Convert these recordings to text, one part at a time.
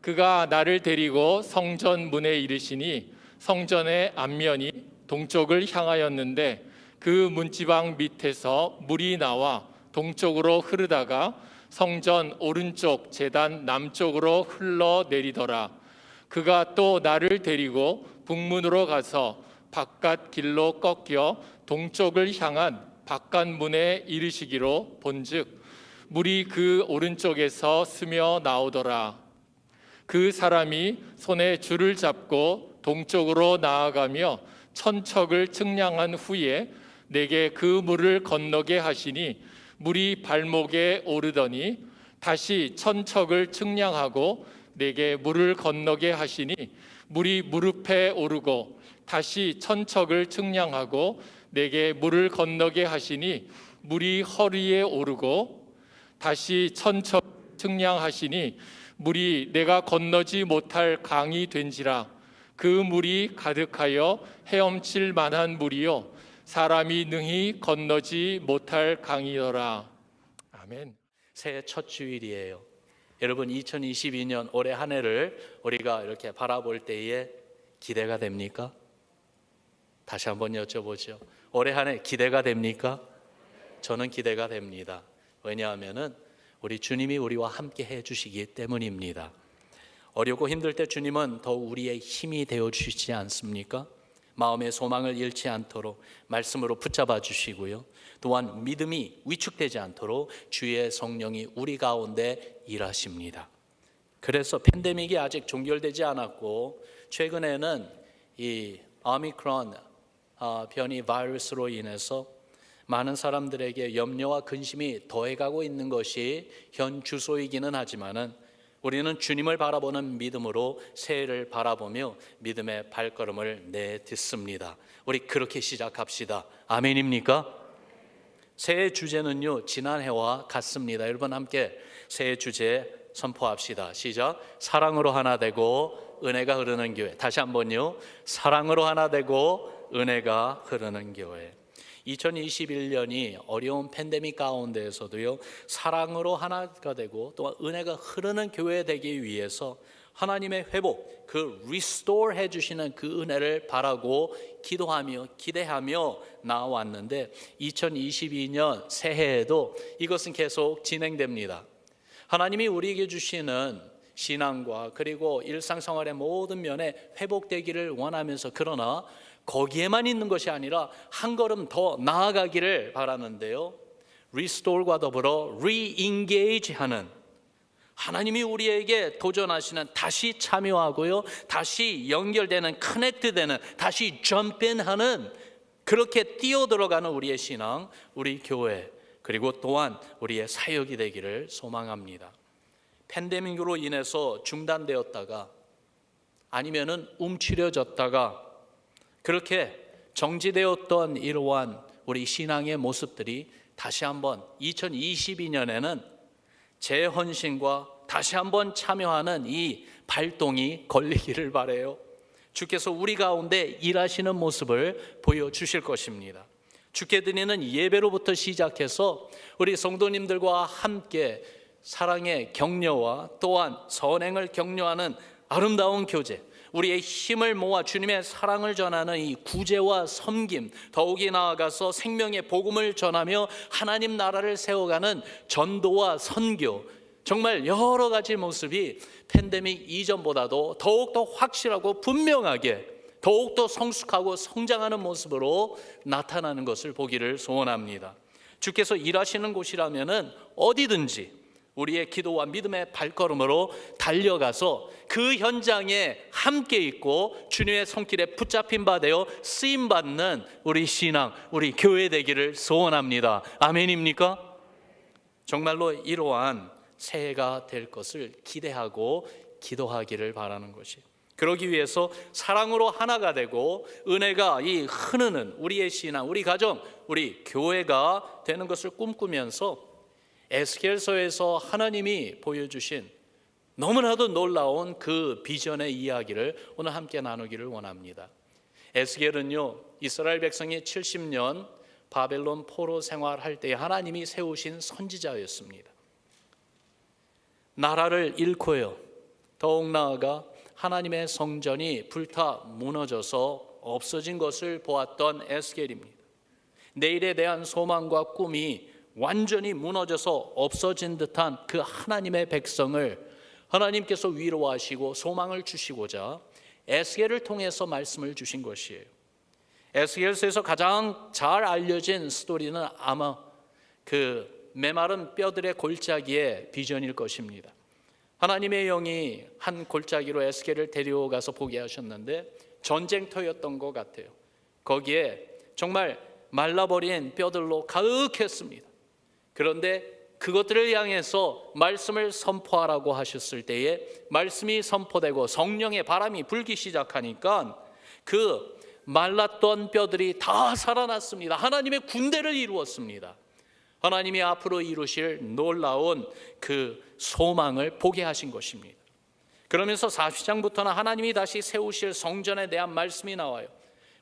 그가 나를 데리고 성전 문에 이르시니 성전의 앞면이 동쪽을 향하였는데 그 문지방 밑에서 물이 나와 동쪽으로 흐르다가 성전 오른쪽 제단 남쪽으로 흘러내리더라. 그가 또 나를 데리고 북문으로 가서 바깥 길로 꺾여 동쪽을 향한 바깥문에 이르시기로 본즉 물이 그 오른쪽에서 스며 나오더라. 그 사람이 손에 줄을 잡고 동쪽으로 나아가며 천척을 측량한 후에 내게 그 물을 건너게 하시니 물이 발목에 오르더니 다시 천척을 측량하고 내게 물을 건너게 하시니 물이 무릎에 오르고 다시 천척을 측량하고 내게 물을 건너게 하시니 물이 허리에 오르고 다시 천척 측량하시니 물이 내가 건너지 못할 강이 된지라. 그 물이 가득하여 헤엄칠 만한 물이요 사람이 능히 건너지 못할 강이더라. 아멘. 새해 첫 주일이에요. 여러분 2022년 올해 한 해를 우리가 이렇게 바라볼 때에 기대가 됩니까? 다시 한번 여쭤보죠. 올해 한 해 기대가 됩니까? 저는 기대가 됩니다. 왜냐하면은 우리 주님이 우리와 함께 해주시기 때문입니다. 어렵고 힘들 때 주님은 더욱 우리의 힘이 되어주시지 않습니까? 마음의 소망을 잃지 않도록 말씀으로 붙잡아 주시고요. 또한 믿음이 위축되지 않도록 주의 성령이 우리 가운데 일하십니다. 그래서 팬데믹이 아직 종결되지 않았고 최근에는 이 오미크론 변이 바이러스로 인해서 많은 사람들에게 염려와 근심이 더해가고 있는 것이 현 주소이기는 하지만은 우리는 주님을 바라보는 믿음으로 새해를 바라보며 믿음의 발걸음을 내딛습니다. 우리 그렇게 시작합시다. 아멘입니까? 새해 주제는요 지난해와 같습니다. 여러분 함께 새해 주제 선포합시다. 시작. 사랑으로 하나 되고 은혜가 흐르는 교회. 다시 한번요. 사랑으로 하나 되고 은혜가 흐르는 교회. 2021년이 어려운 팬데믹 가운데에서도요 사랑으로 하나가 되고 또 은혜가 흐르는 교회 되기 위해서 하나님의 회복, 그 리스토어 해주시는 그 은혜를 바라고 기도하며 기대하며 나왔는데 2022년 새해에도 이것은 계속 진행됩니다. 하나님이 우리에게 주시는 신앙과 그리고 일상생활의 모든 면에 회복되기를 원하면서 그러나 거기에만 있는 것이 아니라 한 걸음 더 나아가기를 바라는데요. 리스토어과 더불어 리인게이지 하는 하나님이 우리에게 도전하시는 다시 참여하고요. 다시 연결되는 커넥트되는 다시 점핑하는 그렇게 뛰어들어가는 우리의 신앙, 우리 교회 그리고 또한 우리의 사역이 되기를 소망합니다. 팬데믹으로 인해서 중단되었다가 아니면은 움츠려졌다가 그렇게 정지되었던 이러한 우리 신앙의 모습들이 다시 한번 2022년에는 재헌신과 다시 한번 참여하는 이 발동이 걸리기를 바라요. 주께서 우리 가운데 일하시는 모습을 보여주실 것입니다. 주께 드리는 예배로부터 시작해서 우리 성도님들과 함께 사랑의 격려와 또한 선행을 격려하는 아름다운 교제, 우리의 힘을 모아 주님의 사랑을 전하는 이 구제와 섬김, 더욱이 나아가서 생명의 복음을 전하며 하나님 나라를 세워가는 전도와 선교, 정말 여러 가지 모습이 팬데믹 이전보다도 더욱더 확실하고 분명하게 더욱더 성숙하고 성장하는 모습으로 나타나는 것을 보기를 소원합니다. 주께서 일하시는 곳이라면은 어디든지 우리의 기도와 믿음의 발걸음으로 달려가서 그 현장에 함께 있고 주님의 손길에 붙잡힌 바 되어 쓰임받는 우리 신앙, 우리 교회 되기를 소원합니다. 아멘입니까? 정말로 이러한 새해가 될 것을 기대하고 기도하기를 바라는 것이, 그러기 위해서 사랑으로 하나가 되고 은혜가 이 흐르는 우리의 신앙, 우리 가정, 우리 교회가 되는 것을 꿈꾸면서 에스겔서에서 하나님이 보여주신 너무나도 놀라운 그 비전의 이야기를 오늘 함께 나누기를 원합니다. 에스겔은요 이스라엘 백성이 70년 바벨론 포로 생활할 때 하나님이 세우신 선지자였습니다. 나라를 잃고요 더욱 나아가 하나님의 성전이 불타 무너져서 없어진 것을 보았던 에스겔입니다. 내일에 대한 소망과 꿈이 완전히 무너져서 없어진 듯한 그 하나님의 백성을 하나님께서 위로하시고 소망을 주시고자 에스겔을 통해서 말씀을 주신 것이에요. 에스겔서에서 가장 잘 알려진 스토리는 아마 그 메마른 뼈들의 골짜기의 비전일 것입니다. 하나님의 영이 한 골짜기로 에스겔을 데려가서 보게 하셨는데 전쟁터였던 것 같아요. 거기에 정말 말라버린 뼈들로 가득했습니다. 그런데 그것들을 향해서 말씀을 선포하라고 하셨을 때에 말씀이 선포되고 성령의 바람이 불기 시작하니까 그 말랐던 뼈들이 다 살아났습니다. 하나님의 군대를 이루었습니다. 하나님이 앞으로 이루실 놀라운 그 소망을 보게 하신 것입니다. 그러면서 40장부터는 하나님이 다시 세우실 성전에 대한 말씀이 나와요.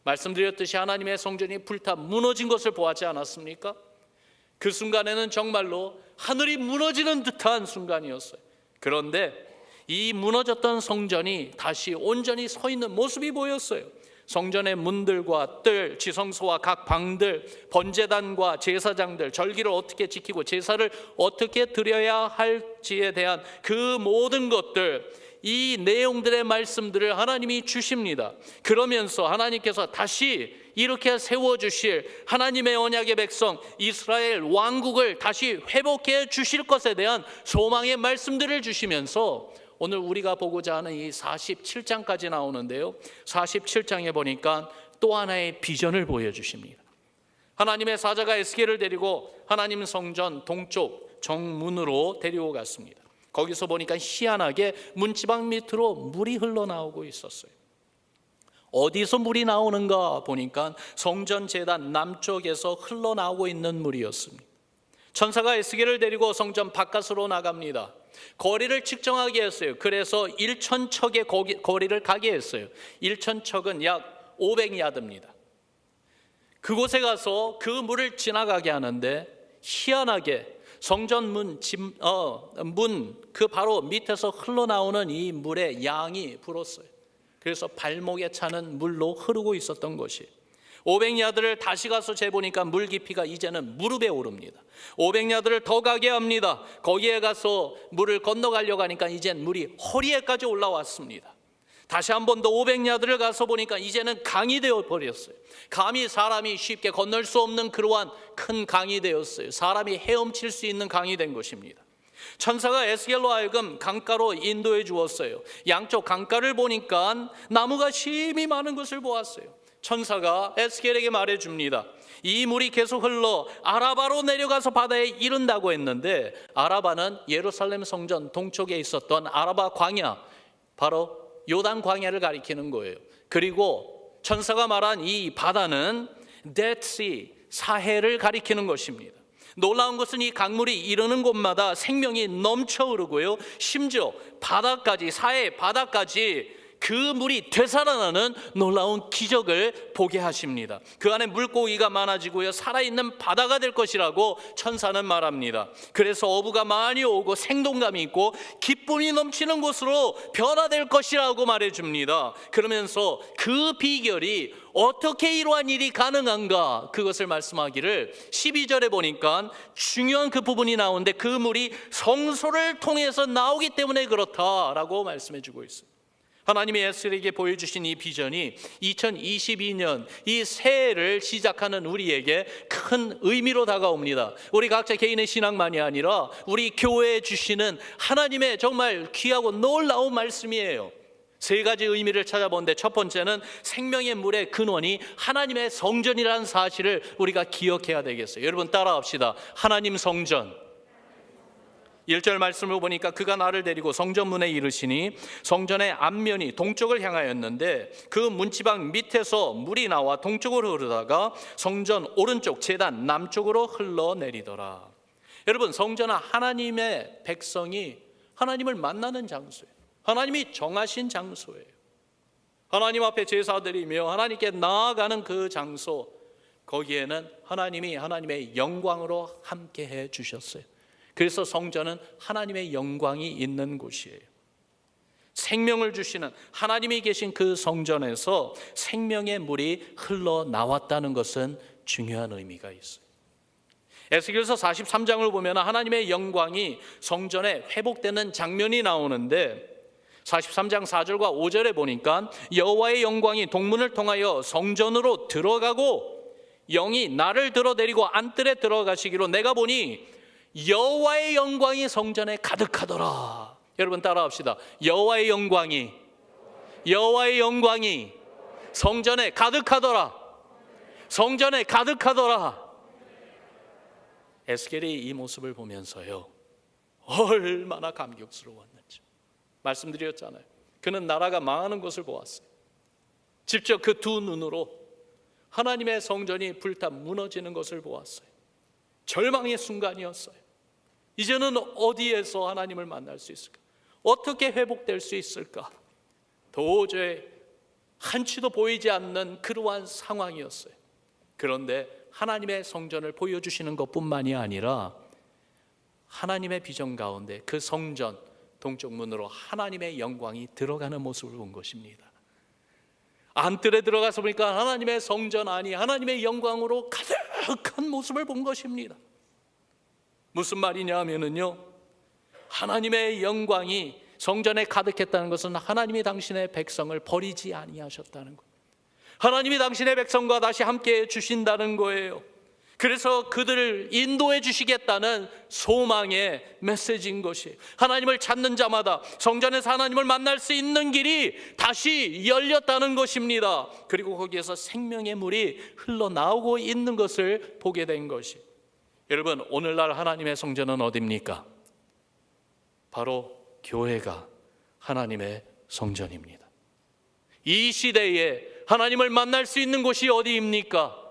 말씀드렸듯이 하나님의 성전이 불타 무너진 것을 보았지 않았습니까? 그 순간에는 정말로 하늘이 무너지는 듯한 순간이었어요. 그런데 이 무너졌던 성전이 다시 온전히 서 있는 모습이 보였어요. 성전의 문들과 뜰, 지성소와 각 방들, 번제단과 제사장들, 절기를 어떻게 지키고 제사를 어떻게 드려야 할지에 대한 그 모든 것들, 이 내용들의 말씀들을 하나님이 주십니다. 그러면서 하나님께서 다시 이렇게 세워주실 하나님의 언약의 백성 이스라엘 왕국을 다시 회복해 주실 것에 대한 소망의 말씀들을 주시면서 오늘 우리가 보고자 하는 이 47장까지 나오는데요, 47장에 보니까 또 하나의 비전을 보여주십니다. 하나님의 사자가 에스겔을 데리고 하나님 성전 동쪽 정문으로 데리고 갔습니다. 거기서 보니까 희한하게 문지방 밑으로 물이 흘러나오고 있었어요. 어디서 물이 나오는가 보니까 성전 제단 남쪽에서 흘러나오고 있는 물이었습니다. 천사가 에스겔을 데리고 성전 바깥으로 나갑니다. 거리를 측정하게 했어요. 그래서 1,000척의 거리를 가게 했어요. 1,000척은 약 500야드입니다. 그곳에 가서 그 물을 지나가게 하는데 희한하게 성전 문 그 바로 밑에서 흘러나오는 이 물의 양이 불었어요. 그래서 발목에 차는 물로 흐르고 있었던 것이 500야드를 다시 가서 재보니까 물 깊이가 이제는 무릎에 오릅니다. 500야드를 더 가게 합니다. 거기에 가서 물을 건너가려고 하니까 이젠 물이 허리에까지 올라왔습니다. 다시 한 번 더 500야드를 가서 보니까 이제는 강이 되어 버렸어요. 감히 사람이 쉽게 건널 수 없는 그러한 큰 강이 되었어요. 사람이 헤엄칠 수 있는 강이 된 것입니다. 천사가 에스겔로 하여금 강가로 인도해 주었어요. 양쪽 강가를 보니까 나무가 심히 많은 것을 보았어요. 천사가 에스겔에게 말해줍니다. 이 물이 계속 흘러 아라바로 내려가서 바다에 이른다고 했는데, 아라바는 예루살렘 성전 동쪽에 있었던 아라바 광야, 바로 요단 광야를 가리키는 거예요. 그리고 천사가 말한 이 바다는 Dead Sea, 사해를 가리키는 것입니다. 놀라운 것은 이 강물이 이르는 곳마다 생명이 넘쳐 흐르고요, 심지어 바다까지, 사해 바다까지 그 물이 되살아나는 놀라운 기적을 보게 하십니다. 그 안에 물고기가 많아지고요, 살아있는 바다가 될 것이라고 천사는 말합니다. 그래서 어부가 많이 오고 생동감이 있고 기쁨이 넘치는 곳으로 변화될 것이라고 말해줍니다. 그러면서 그 비결이 어떻게 이러한 일이 가능한가, 그것을 말씀하기를 12절에 보니까 중요한 그 부분이 나오는데, 그 물이 성소를 통해서 나오기 때문에 그렇다라고 말씀해주고 있습니다. 하나님이 에스겔에게 보여주신 이 비전이 2022년 이 새해를 시작하는 우리에게 큰 의미로 다가옵니다. 우리 각자 개인의 신앙만이 아니라 우리 교회에 주시는 하나님의 정말 귀하고 놀라운 말씀이에요. 세 가지 의미를 찾아보는데, 첫 번째는 생명의 물의 근원이 하나님의 성전이라는 사실을 우리가 기억해야 되겠어요. 여러분 따라합시다. 하나님 성전. 1절 말씀을 보니까 그가 나를 데리고 성전문에 이르시니 성전의 앞면이 동쪽을 향하였는데 그 문지방 밑에서 물이 나와 동쪽으로 흐르다가 성전 오른쪽 제단 남쪽으로 흘러내리더라. 여러분, 성전은 하나님의 백성이 하나님을 만나는 장소예요. 하나님이 정하신 장소예요. 하나님 앞에 제사드리며 하나님께 나아가는 그 장소, 거기에는 하나님이 하나님의 영광으로 함께해 주셨어요. 그래서 성전은 하나님의 영광이 있는 곳이에요. 생명을 주시는 하나님이 계신 그 성전에서 생명의 물이 흘러나왔다는 것은 중요한 의미가 있어요. 에스겔서 43장을 보면 하나님의 영광이 성전에 회복되는 장면이 나오는데 43장 4절과 5절에 보니까 여호와의 영광이 동문을 통하여 성전으로 들어가고 영이 나를 들어내리고 안뜰에 들어가시기로 내가 보니 여호와의 영광이 성전에 가득하더라. 여러분 따라합시다. 여호와의 영광이 성전에 가득하더라. 성전에 가득하더라. 에스겔이 이 모습을 보면서요, 얼마나 감격스러웠는지 말씀드렸잖아요. 그는 나라가 망하는 것을 보았어요. 직접 그 두 눈으로 하나님의 성전이 불타 무너지는 것을 보았어요. 절망의 순간이었어요. 이제는 어디에서 하나님을 만날 수 있을까? 어떻게 회복될 수 있을까? 도저히 한치도 보이지 않는 그러한 상황이었어요. 그런데 하나님의 성전을 보여주시는 것뿐만이 아니라 하나님의 비전 가운데 그 성전 동쪽 문으로 하나님의 영광이 들어가는 모습을 본 것입니다. 안뜰에 들어가서 보니까 하나님의 성전 안이 하나님의 영광으로 가득한 모습을 본 것입니다. 무슨 말이냐 하면은요, 하나님의 영광이 성전에 가득했다는 것은 하나님이 당신의 백성을 버리지 아니하셨다는 것, 하나님이 당신의 백성과 다시 함께 주신다는 거예요. 그래서 그들을 인도해 주시겠다는 소망의 메시지인 것이, 하나님을 찾는 자마다 성전에서 하나님을 만날 수 있는 길이 다시 열렸다는 것입니다. 그리고 거기에서 생명의 물이 흘러나오고 있는 것을 보게 된 것이, 여러분 오늘날 하나님의 성전은 어디입니까? 바로 교회가 하나님의 성전입니다. 이 시대에 하나님을 만날 수 있는 곳이 어디입니까?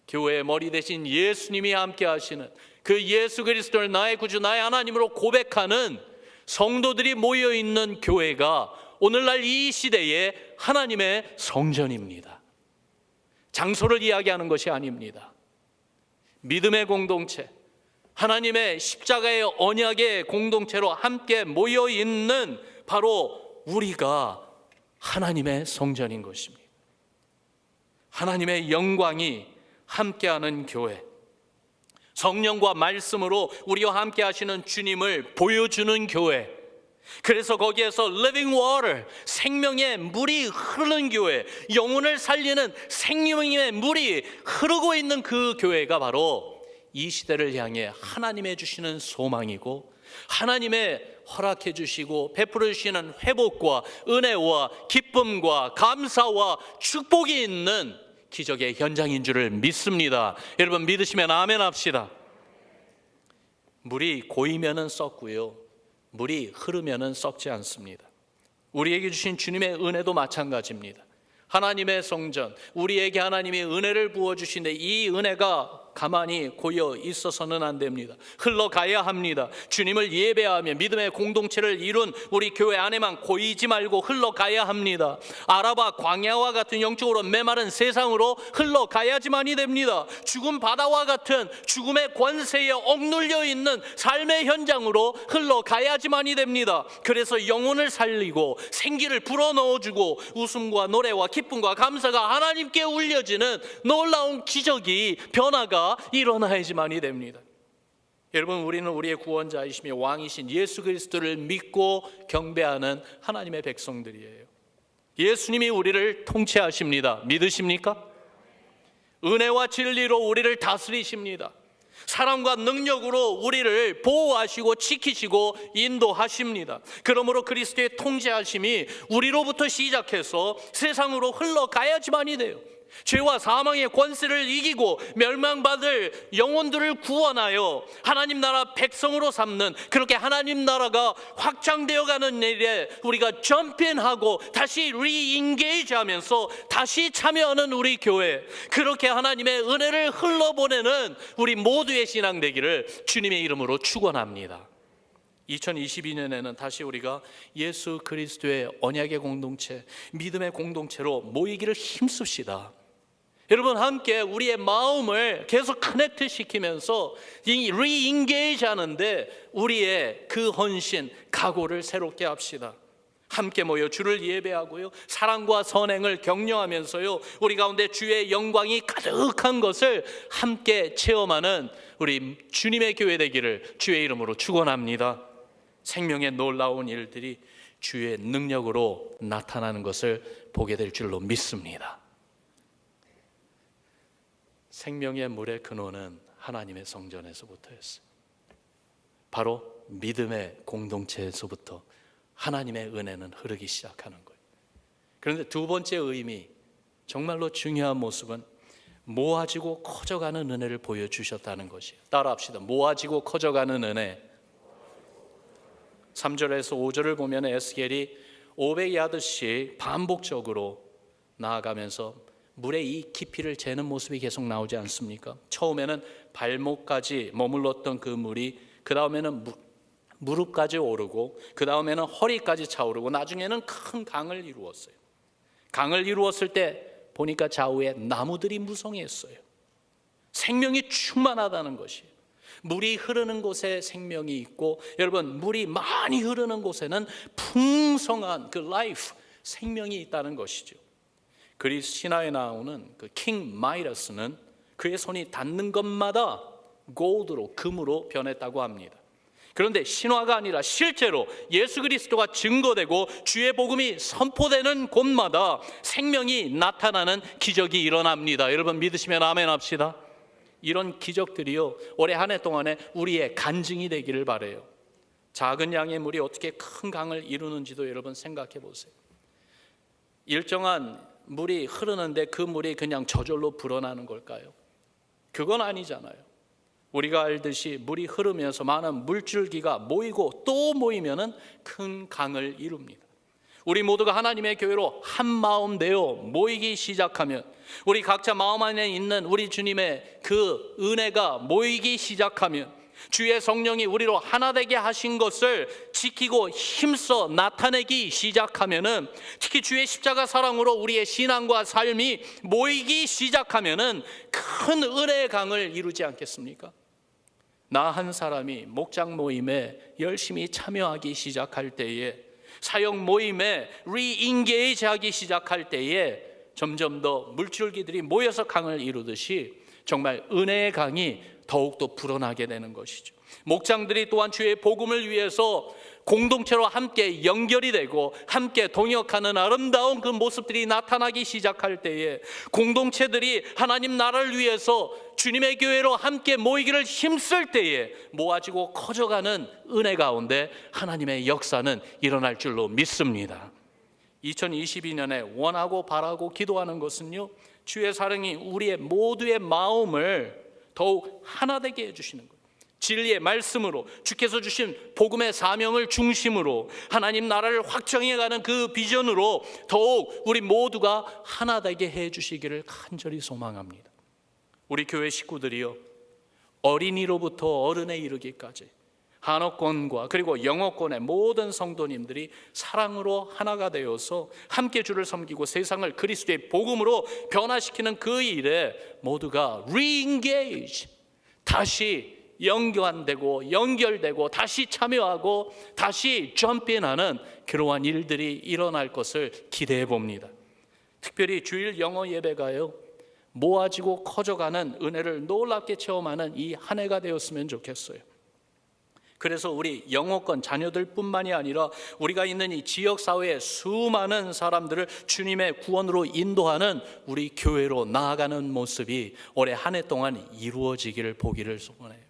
교회의 머리 대신 예수님이 함께 하시는 그 예수 그리스도를 나의 구주 나의 하나님으로 고백하는 성도들이 모여있는 교회가 오늘날 이 시대에 하나님의 성전입니다. 장소를 이야기하는 것이 아닙니다. 믿음의 공동체, 하나님의 십자가의 언약의 공동체로 함께 모여있는 바로 우리가 하나님의 성전인 것입니다. 하나님의 영광이 함께하는 교회, 성령과 말씀으로 우리와 함께 하시는 주님을 보여주는 교회, 그래서 거기에서 living water, 생명의 물이 흐르는 교회, 영혼을 살리는 생명의 물이 흐르고 있는 그 교회가 바로 이 시대를 향해 하나님의 주시는 소망이고, 하나님의 허락해 주시고 베풀어 주시는 회복과 은혜와 기쁨과 감사와 축복이 있는 기적의 현장인 줄을 믿습니다. 여러분 믿으시면 아멘 합시다. 물이 고이면은 썩고요, 물이 흐르면은 썩지 않습니다. 우리에게 주신 주님의 은혜도 마찬가지입니다. 하나님의 성전, 우리에게 하나님이 은혜를 부어주시는데 이 은혜가 가만히 고여 있어서는 안 됩니다. 흘러가야 합니다. 주님을 예배하며 믿음의 공동체를 이룬 우리 교회 안에만 고이지 말고 흘러가야 합니다. 아라바 광야와 같은 영적으로 메마른 세상으로 흘러가야지만이 됩니다. 죽은 바다와 같은 죽음의 권세에 억눌려 있는 삶의 현장으로 흘러가야지만이 됩니다. 그래서 영혼을 살리고 생기를 불어넣어주고 웃음과 노래와 기쁨과 감사가 하나님께 울려지는 놀라운 기적이, 변화가 일어나야지만이 됩니다. 여러분 우리는 우리의 구원자이시며 왕이신 예수 그리스도를 믿고 경배하는 하나님의 백성들이에요. 예수님이 우리를 통치하십니다. 믿으십니까? 은혜와 진리로 우리를 다스리십니다. 사랑과 능력으로 우리를 보호하시고 지키시고 인도하십니다. 그러므로 그리스도의 통치하심이 우리로부터 시작해서 세상으로 흘러가야지만이 돼요. 죄와 사망의 권세를 이기고 멸망받을 영혼들을 구원하여 하나님 나라 백성으로 삼는, 그렇게 하나님 나라가 확장되어 가는 일에 우리가 점핑하고 다시 리인게이지 하면서 다시 참여하는 우리 교회, 그렇게 하나님의 은혜를 흘러보내는 우리 모두의 신앙 되기를 주님의 이름으로 축원합니다. 2022년에는 다시 우리가 예수 그리스도의 언약의 공동체, 믿음의 공동체로 모이기를 힘씁시다. 여러분 함께 우리의 마음을 계속 커넥트 시키면서 리인게이지 하는데 우리의 그 헌신, 각오를 새롭게 합시다. 함께 모여 주를 예배하고요, 사랑과 선행을 격려하면서요, 우리 가운데 주의 영광이 가득한 것을 함께 체험하는 우리 주님의 교회 되기를 주의 이름으로 축원합니다. 생명의 놀라운 일들이 주의 능력으로 나타나는 것을 보게 될 줄로 믿습니다. 생명의 물의 근원은 하나님의 성전에서부터였어요. 바로 믿음의 공동체에서부터 하나님의 은혜는 흐르기 시작하는 거예요. 그런데 두 번째 의미, 정말로 중요한 모습은 모아지고 커져가는 은혜를 보여주셨다는 것이에요. 따라합시다. 모아지고 커져가는 은혜. 3절에서 5절을 보면 에스겔이 500야드씩 반복적으로 나아가면서 물의 이 깊이를 재는 모습이 계속 나오지 않습니까? 처음에는 발목까지 머물렀던 그 물이 그 다음에는 무릎까지 오르고 그 다음에는 허리까지 차오르고 나중에는 큰 강을 이루었어요. 강을 이루었을 때 보니까 좌우에 나무들이 무성했어요. 생명이 충만하다는 것이에요. 물이 흐르는 곳에 생명이 있고, 여러분, 물이 많이 흐르는 곳에는 풍성한 그 라이프, 생명이 있다는 것이죠. 그리스 신화에 나오는 그 킹 마이더스는 그의 손이 닿는 것마다 골드로, 금으로 변했다고 합니다. 그런데 신화가 아니라 실제로 예수 그리스도가 증거되고 주의 복음이 선포되는 곳마다 생명이 나타나는 기적이 일어납니다. 여러분 믿으시면 아멘 합시다. 이런 기적들이요, 올해 한 해 동안에 우리의 간증이 되기를 바라요. 작은 양의 물이 어떻게 큰 강을 이루는지도 여러분 생각해 보세요. 일정한 물이 흐르는데 그 물이 그냥 저절로 불어나는 걸까요? 그건 아니잖아요. 우리가 알듯이 물이 흐르면서 많은 물줄기가 모이고 또 모이면은 큰 강을 이룹니다. 우리 모두가 하나님의 교회로 한 마음 되어 모이기 시작하면, 우리 각자 마음 안에 있는 우리 주님의 그 은혜가 모이기 시작하면, 주의 성령이 우리로 하나 되게 하신 것을 지키고 힘써 나타내기 시작하면은, 특히 주의 십자가 사랑으로 우리의 신앙과 삶이 모이기 시작하면은 큰 은혜의 강을 이루지 않겠습니까? 나 한 사람이 목장 모임에 열심히 참여하기 시작할 때에, 사역 모임에 리인게이지 하기 시작할 때에 점점 더 물줄기들이 모여서 강을 이루듯이 정말 은혜의 강이 더욱더 불어나게 되는 것이죠. 목장들이 또한 주의 복음을 위해서 공동체로 함께 연결이 되고 함께 동역하는 아름다운 그 모습들이 나타나기 시작할 때에, 공동체들이 하나님 나라를 위해서 주님의 교회로 함께 모이기를 힘쓸 때에 모아지고 커져가는 은혜 가운데 하나님의 역사는 일어날 줄로 믿습니다. 2022년에 원하고 바라고 기도하는 것은요, 주의 사랑이 우리의 모두의 마음을 더욱 하나 되게 해주시는 거예요. 진리의 말씀으로, 주께서 주신 복음의 사명을 중심으로 하나님 나라를 확장해가는 그 비전으로 더욱 우리 모두가 하나 되게 해주시기를 간절히 소망합니다. 우리 교회 식구들이요, 어린이로부터 어른에 이르기까지 한어권과 그리고 영어권의 모든 성도님들이 사랑으로 하나가 되어서 함께 주를 섬기고 세상을 그리스도의 복음으로 변화시키는 그 일에 모두가 re-engage, 다시 연결되고 다시 참여하고 다시 점핑하는 그러한 일들이 일어날 것을 기대해 봅니다. 특별히 주일 영어 예배가요, 모아지고 커져가는 은혜를 놀랍게 체험하는 이 한 해가 되었으면 좋겠어요. 그래서 우리 영어권 자녀들뿐만이 아니라 우리가 있는 이 지역사회의 수많은 사람들을 주님의 구원으로 인도하는 우리 교회로 나아가는 모습이 올해 한 해 동안 이루어지기를 보기를 소원해요.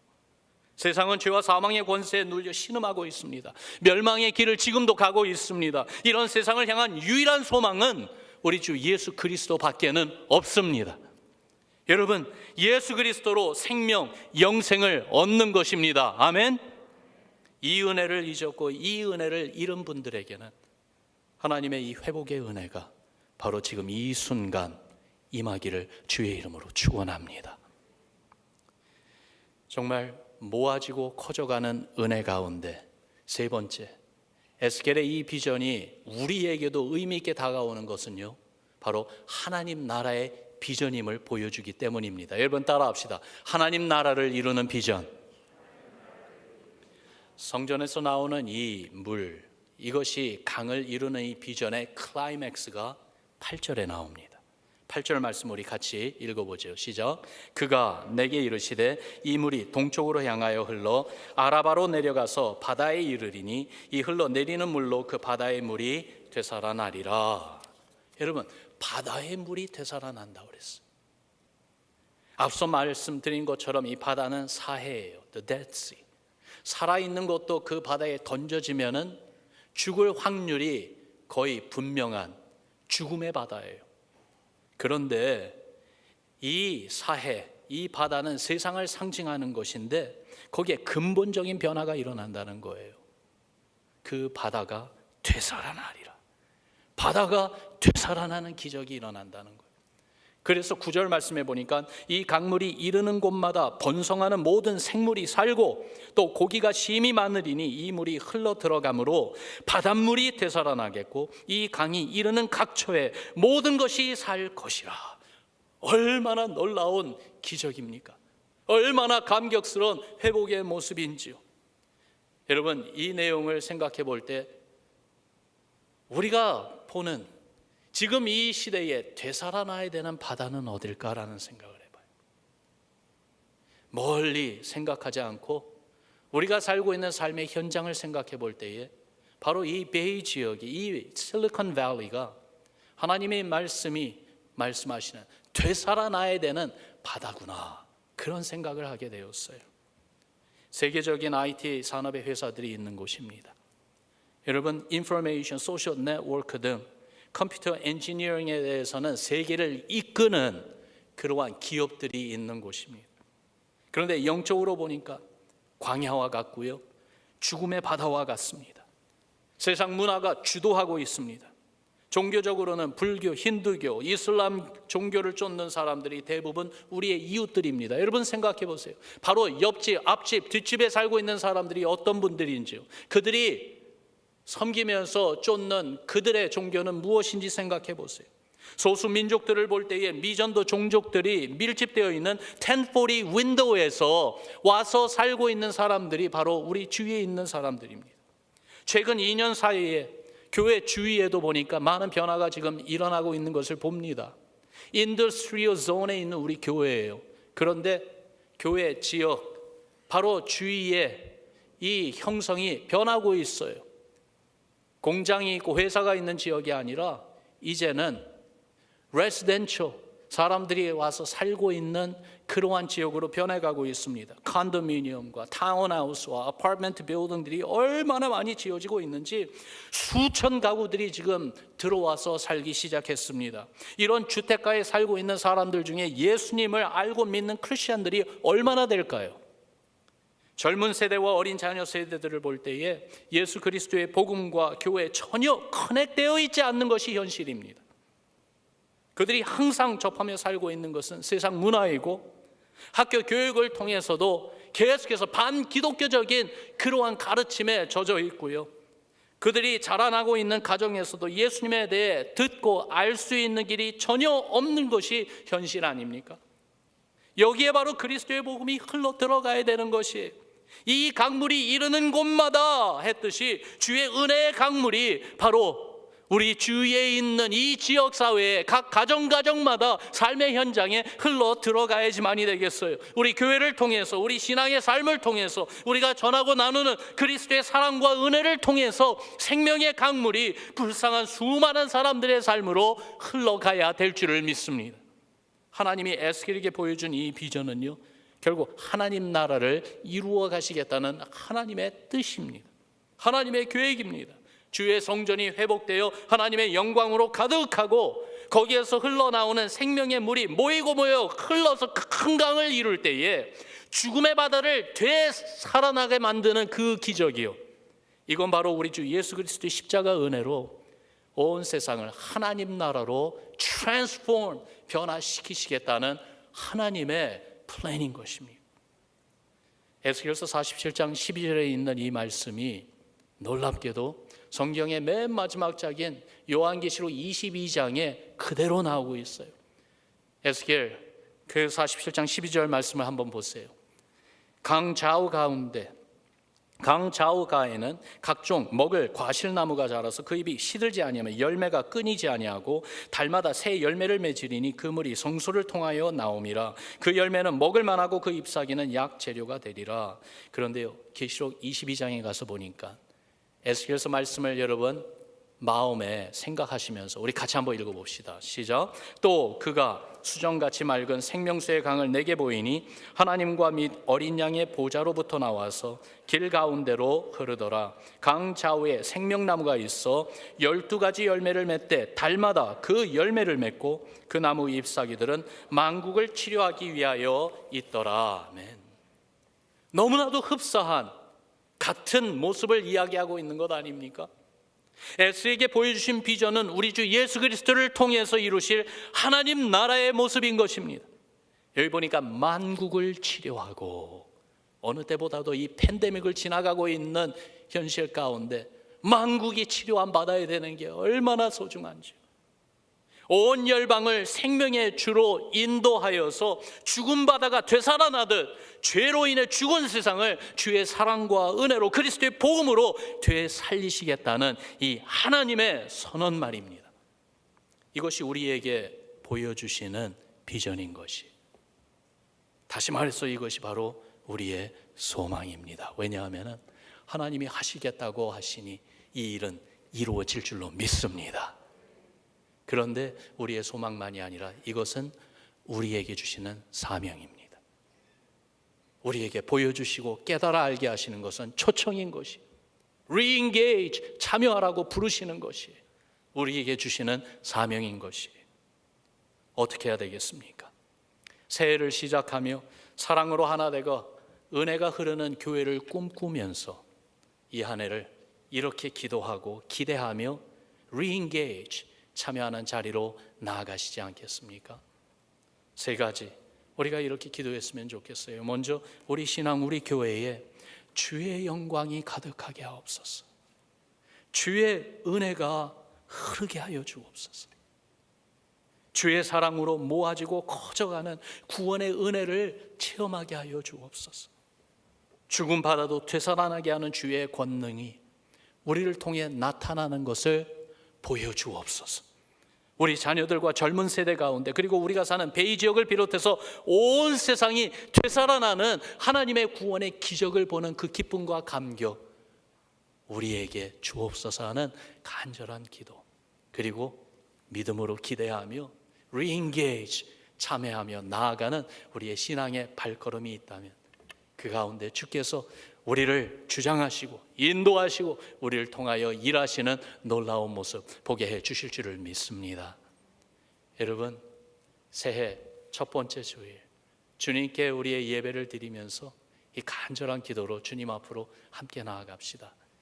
세상은 죄와 사망의 권세에 눌려 신음하고 있습니다. 멸망의 길을 지금도 가고 있습니다. 이런 세상을 향한 유일한 소망은 우리 주 예수 그리스도밖에는 없습니다. 여러분, 예수 그리스도로 생명, 영생을 얻는 것입니다. 아멘. 이 은혜를 잊었고 이 은혜를 잃은 분들에게는 하나님의 이 회복의 은혜가 바로 지금 이 순간 임하기를 주의 이름으로 축원합니다. 정말 모아지고 커져가는 은혜 가운데 세 번째, 에스겔의 이 비전이 우리에게도 의미 있게 다가오는 것은요, 바로 하나님 나라의 비전임을 보여주기 때문입니다. 여러분 따라합시다. 하나님 나라를 이루는 비전. 성전에서 나오는 이 물, 이것이 강을 이루는 이 비전의 클라이맥스가 8절에 나옵니다. 8절 말씀 우리 같이 읽어보죠. 시작. 그가 내게 이르시되 이 물이 동쪽으로 향하여 흘러 아라바로 내려가서 바다에 이르리니 이 흘러 내리는 물로 그 바다의 물이 되살아나리라. 여러분, 바다의 물이 되살아난다고 그랬어요. 앞서 말씀드린 것처럼 이 바다는 사해예요. The Dead Sea. 살아있는 것도 그 바다에 던져지면은 죽을 확률이 거의 분명한 죽음의 바다예요. 그런데 이 사해, 이 바다는 세상을 상징하는 것인데 거기에 근본적인 변화가 일어난다는 거예요. 그 바다가 되살아나리라. 바다가 되살아나는 기적이 일어난다는 거예요. 그래서 9절 말씀해 보니까 이 강물이 이르는 곳마다 번성하는 모든 생물이 살고 또 고기가 심히 많으리니 이 물이 흘러 들어가므로 바닷물이 되살아나겠고 이 강이 이르는 각처에 모든 것이 살 것이라. 얼마나 놀라운 기적입니까? 얼마나 감격스러운 회복의 모습인지요. 여러분, 이 내용을 생각해 볼 때 우리가 보는 지금 이 시대에 되살아나야 되는 바다는 어딜까라는 생각을 해봐요. 멀리 생각하지 않고 우리가 살고 있는 삶의 현장을 생각해 볼 때에 바로 이 베이 지역이, 이 실리콘밸리가 하나님의 말씀이 말씀하시는 되살아나야 되는 바다구나, 그런 생각을 하게 되었어요. 세계적인 IT 산업의 회사들이 있는 곳입니다. 여러분, 인포메이션, 소셜 네트워크 등 컴퓨터 엔지니어링에 대해서는 세계를 이끄는 그러한 기업들이 있는 곳입니다. 그런데 영적으로 보니까 광야와 같고요, 죽음의 바다와 같습니다. 세상 문화가 주도하고 있습니다. 종교적으로는 불교, 힌두교, 이슬람 종교를 쫓는 사람들이 대부분 우리의 이웃들입니다. 여러분 생각해 보세요. 바로 옆집, 앞집, 뒷집에 살고 있는 사람들이 어떤 분들인지요. 그들이 섬기면서 쫓는 그들의 종교는 무엇인지 생각해 보세요. 소수 민족들을 볼 때에 미전도 종족들이 밀집되어 있는 1040 윈도우에서 와서 살고 있는 사람들이 바로 우리 주위에 있는 사람들입니다. 최근 2년 사이에 교회 주위에도 보니까 많은 변화가 지금 일어나고 있는 것을 봅니다. 인더스트리얼 존에 있는 우리 교회예요. 그런데 교회 지역 바로 주위에 이 형성이 변하고 있어요. 공장이 있고 회사가 있는 지역이 아니라 이제는 레시덴셜, 사람들이 와서 살고 있는 그러한 지역으로 변해가고 있습니다. 컨도미니엄과 타운하우스와 아파트먼트 빌딩들이 얼마나 많이 지어지고 있는지 수천 가구들이 지금 들어와서 살기 시작했습니다. 이런 주택가에 살고 있는 사람들 중에 예수님을 알고 믿는 크리스천들이 얼마나 될까요? 젊은 세대와 어린 자녀 세대들을 볼 때에 예수 그리스도의 복음과 교회에 전혀 커넥되어 있지 않는 것이 현실입니다. 그들이 항상 접하며 살고 있는 것은 세상 문화이고 학교 교육을 통해서도 계속해서 반기독교적인 그러한 가르침에 젖어 있고요. 그들이 자라나고 있는 가정에서도 예수님에 대해 듣고 알 수 있는 길이 전혀 없는 것이 현실 아닙니까? 여기에 바로 그리스도의 복음이 흘러 들어가야 되는 것이에요. 이 강물이 이르는 곳마다 했듯이 주의 은혜의 강물이 바로 우리 주위에 있는 이 지역사회의 각 가정마다 삶의 현장에 흘러 들어가야지만이 되겠어요. 우리 교회를 통해서, 우리 신앙의 삶을 통해서, 우리가 전하고 나누는 그리스도의 사랑과 은혜를 통해서 생명의 강물이 불쌍한 수많은 사람들의 삶으로 흘러가야 될 줄을 믿습니다. 하나님이 에스겔에게 보여준 이 비전은요, 결국 하나님 나라를 이루어 가시겠다는 하나님의 뜻입니다. 하나님의 계획입니다. 주의 성전이 회복되어 하나님의 영광으로 가득하고 거기에서 흘러나오는 생명의 물이 모이고 모여 흘러서 큰 강을 이룰 때에 죽음의 바다를 되살아나게 만드는 그 기적이요, 이건 바로 우리 주 예수 그리스도의 십자가 은혜로 온 세상을 하나님 나라로 트랜스폼, 변화시키시겠다는 하나님의 플랜인 것입니다. 에스겔서 47장 12절에 있는 이 말씀이 놀랍게도 성경의 맨 마지막 장인 요한계시록 22장에 그대로 나오고 있어요. 에스겔 그 47장 12절 말씀을 한번 보세요. 강 좌우 가운데 강 좌우가에는 각종 먹을 과실나무가 자라서 그 잎이 시들지 아니하면 열매가 끊이지 아니하고 달마다 새 열매를 맺으리니 그 물이 성소를 통하여 나옴이라. 그 열매는 먹을 만하고 그 잎사귀는 약 재료가 되리라. 그런데요, 계시록 22장에 가서 보니까 에스겔서 말씀을 여러분 마음에 생각하시면서 우리 같이 한번 읽어봅시다. 시작. 또 그가 수정같이 맑은 생명수의 강을 내게 보이니 하나님과 및 어린 양의 보좌로부터 나와서 길 가운데로 흐르더라. 강 좌우에 생명나무가 있어 12가지 열매를 맺되 달마다 그 열매를 맺고 그 나무 잎사귀들은 만국을 치료하기 위하여 있더라. 아멘. 너무나도 흡사한 같은 모습을 이야기하고 있는 것 아닙니까? 에스에게 보여주신 비전은 우리 주 예수 그리스도를 통해서 이루실 하나님 나라의 모습인 것입니다. 여기 보니까 만국을 치료하고, 어느 때보다도 이 팬데믹을 지나가고 있는 현실 가운데 만국이 치료함 받아야 되는 게 얼마나 소중한지, 온 열방을 생명의 주로 인도하여서 죽음 바다가 되살아나듯 죄로 인해 죽은 세상을 주의 사랑과 은혜로 그리스도의 복음으로 되살리시겠다는 이 하나님의 선언 말입니다. 이것이 우리에게 보여주시는 비전인 것이, 다시 말해서 이것이 바로 우리의 소망입니다. 왜냐하면 하나님이 하시겠다고 하시니 이 일은 이루어질 줄로 믿습니다. 그런데 우리의 소망만이 아니라 이것은 우리에게 주시는 사명입니다. 우리에게 보여주시고 깨달아 알게 하시는 것은 초청인 것이, re-engage, 참여하라고 부르시는 것이 우리에게 주시는 사명인 것이. 어떻게 해야 되겠습니까? 새해를 시작하며 사랑으로 하나 되고 은혜가 흐르는 교회를 꿈꾸면서 이 한 해를 이렇게 기도하고 기대하며 re-engage, 참여하는 자리로 나아가시지 않겠습니까? 세 가지 우리가 이렇게 기도했으면 좋겠어요. 먼저 우리 신앙, 우리 교회에 주의 영광이 가득하게 하옵소서. 주의 은혜가 흐르게 하여 주옵소서. 주의 사랑으로 모아지고 커져가는 구원의 은혜를 체험하게 하여 주옵소서. 죽음 받아도 되살아나게 하는 주의 권능이 우리를 통해 나타나는 것을 보여주옵소서. 우리 자녀들과 젊은 세대 가운데, 그리고 우리가 사는 베이 지역을 비롯해서 온 세상이 되살아나는 하나님의 구원의 기적을 보는 그 기쁨과 감격 우리에게 주옵소서 하는 간절한 기도, 그리고 믿음으로 기대하며 re-engage, 참여하며 나아가는 우리의 신앙의 발걸음이 있다면 그 가운데 주께서 우리를 주장하시고 인도하시고 우리를 통하여 일하시는 놀라운 모습 보게 해 주실 줄을 믿습니다. 여러분, 새해 첫 번째 주일 주님께 우리의 예배를 드리면서 이 간절한 기도로 주님 앞으로 함께 나아갑시다.